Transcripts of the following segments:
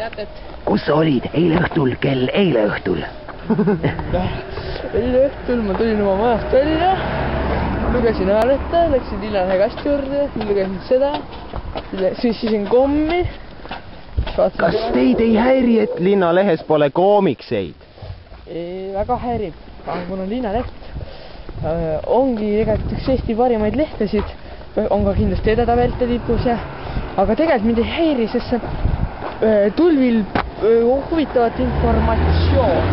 teatet. Kus sa olid eile õhtul, eile õhtul? Eile õhtul ma tulin oma majast välja, lugesin ajalehte, läksin Linnalehe kasti juurde, lugesin seda, süssisin kommi. Kas teid ei häiri, et Linnalehes pole koomikseid? Väga häirib, aga kuna Linnaleht ongi tegelikult üks Eesti parimaid lehtesid, on ka kindlasti edetabelite tipus, aga tegelikult mind ei häiri, sest see tulvil huvitavat informatsioon.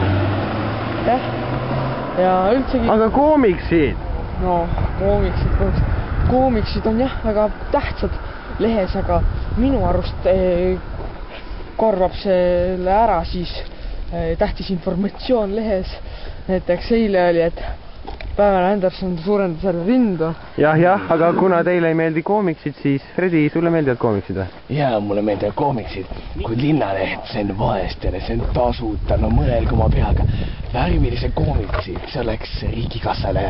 Ja üldsegi... Aga koomiksid? No, koomiksid on jah väga tähtsad lehes, aga minu arust korvab selle ära siis tähtis informatsioon lehes. Näiteks eile oli, et Pamela Anderson suurendas selle rindu. Jah, aga kuna teile ei meeldi koomiksid, siis Fredi, sulle meeldivad koomiksid või? Jaa, mulle meeldivad koomiksid, kuid Linnaleht, see on vaestele, see on tasuta, no mõelge oma peaga. Värvilise koomiksid, see oleks riigikassale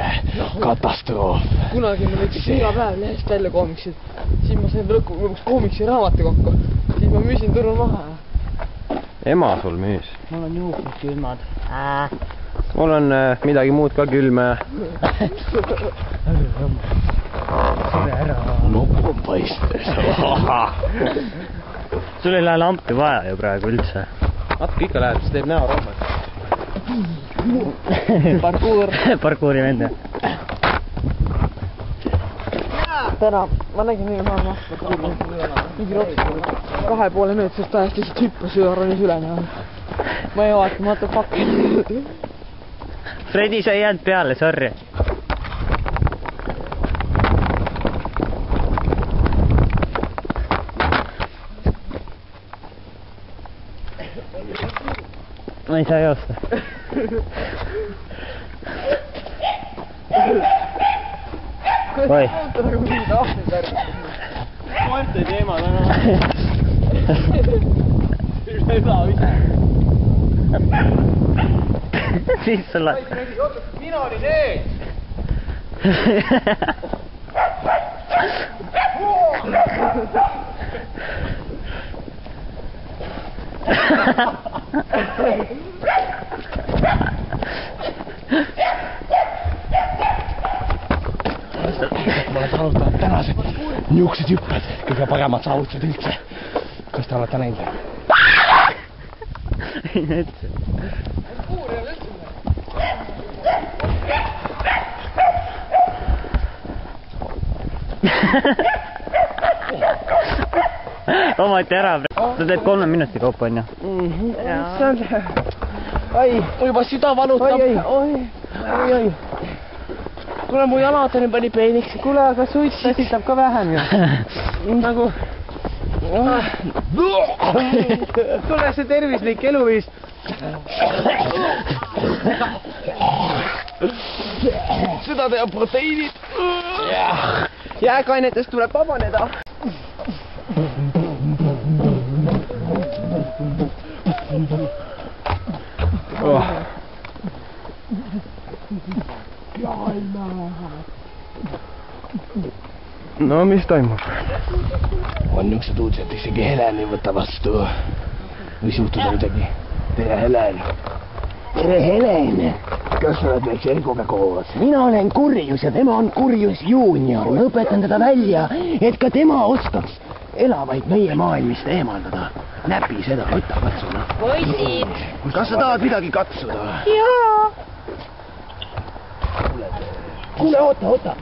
katastroof. Kunagi ma näiteks iga päev lehest välja koomiksid, siis ma sain lõpuks koomiksi raamatu kokku, siis ma müüsin turul maha. Ema sul müüs? Mul on juuksed külmad. Mul on midagi muud ka külme. Noppu on paistes. Sul ei lähe lampi vaja ju praegu üldse. Natuke ikka läheb, siis teeb näo rohmet. Parkuuri vend. Täna ma nägin nii maha mingi ropsi 2,5 meetrist ajast lihtsalt hüppas ja ronis üle. Ma ei vaata, what the fuck. Fredi, sa ei jäänud peale, sorry. Ma ei saa joosta. Oi. Koerte teema täna. Siis sulla... Mina olin ees! Ma olen saavutanud tänased niuksed hüpped, kõige paremad saavutused üldse. Kas te olete näinud? Ei näitse. Omati ära, ta teeb 3 minuti kaupa, on ju? Oi, juba süda valutab. Oi. Kuule, mu jalad on juba nii peeniks. Kuule, aga suits tassitab ka vähem ju. Nagu... Kuule, see tervislik eluviis. Süda teeb proteiinid. Jääkainetest tuleb vabaneda. No, mis toimub? On niisugused uudised, isegi Helen ei võta vastu. Võis juhtuda midagi. Tere, Helen! Tere, Helen! Kas sa oled väikse Erguga koos? Mina olen Kurjus ja tema on Kurjus juunior. Ma õpetan teda välja, et ka tema oskaks elavaid meie maailmist eemaldada. Näpi seda, võta katsuna. Poisid! Kas sa tahad midagi katsuda? Jaa! Kuule, oota.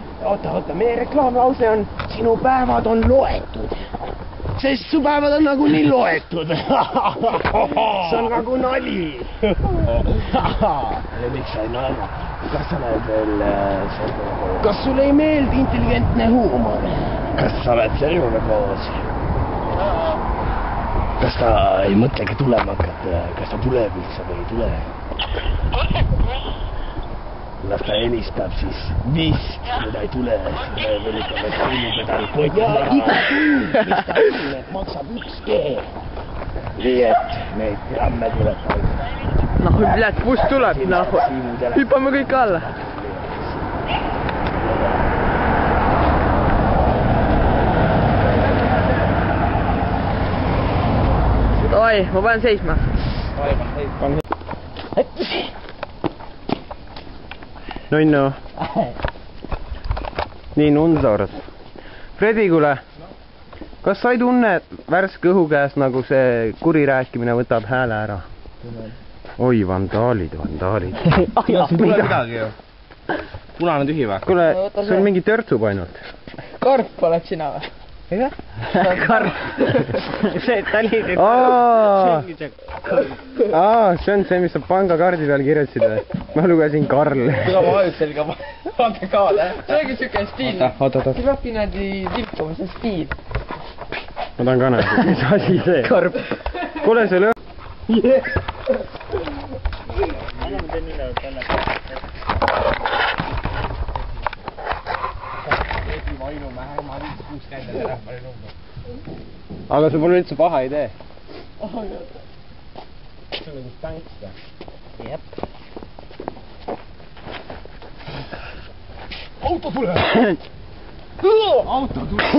Meie reklaamlause on, sinu päevad on loetud. Sest su päevad on nagu nii loetud. See on nagu nali. Miks sa ei naera? Kas sa oled veel... Kas sul ei meeldi intelligentne huumor? Kas sa oled Serjuga koos? Kas ta ei mõtlegi tulema hakata? Kas ta tuleb üldse või ei tule? Las ta helistab siis vist, kui ta ei tule, siis ta võlitab, et kuulupedal kotti ära. Ja iga tund, mis ta kuuleb, maksab 1G. Nii et neid gramme tuleb palju. Noh, blät, buss tuleb, noh. Hüppame kõik alla. Davai, ma panen seisma. Nunnu. Nii Nunsors. Fredi, kuule. Kas sa ei tunne värske õhu käes nagu see kuri rääkimine võtab hääle ära? Oi, vandaalid. Pole midagi ju. Punane tühi või? Kuule, sul mingi törtsub ainult. Karp oled sina või? Ega? Karp. See tali. See on see, mis sa pangakaardi peal kirjutasid või? Ma lugesin Karl. Tule ma ajutsen ka pangakaardi. See ongi siuke stiil. Oota. See peabki niimoodi tilkuma, see stiil. Ma tahan ka näha, mis asi see? Karp. Kuule, see lõh... Aga see pole üldse paha idee. Jep. Auto tuleb! Auto tuleb!